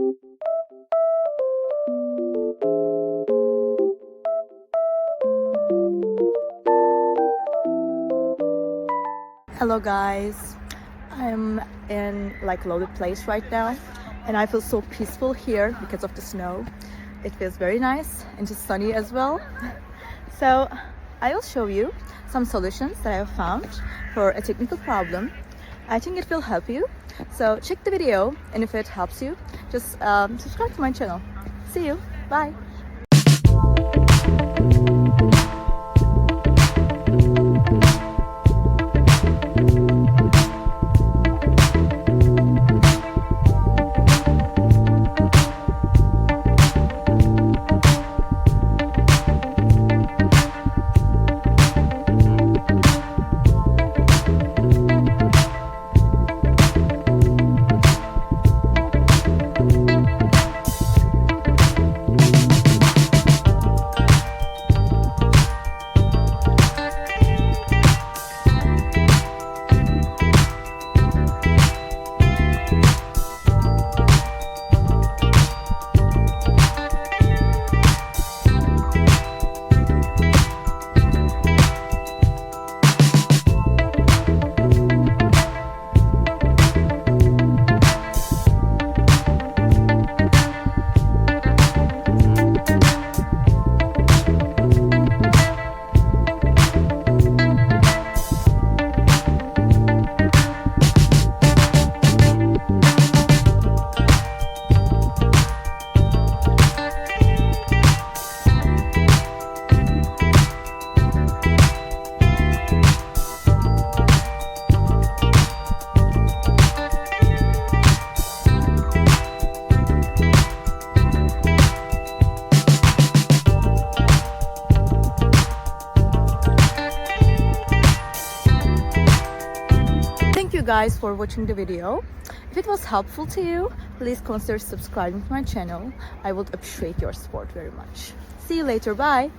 Hello guys, I'm in like loaded place right now and I feel so peaceful here because of the snow. It feels very nice and just sunny as well. So I will show you some solutions that I have found for a technical problem. I think it will help you. So check the video, and if it helps you, just subscribe to my channel. See you, bye. Thank you guys for watching the video. If it was helpful to you, please consider subscribing to my channel. I would appreciate your support very much. See you later, bye.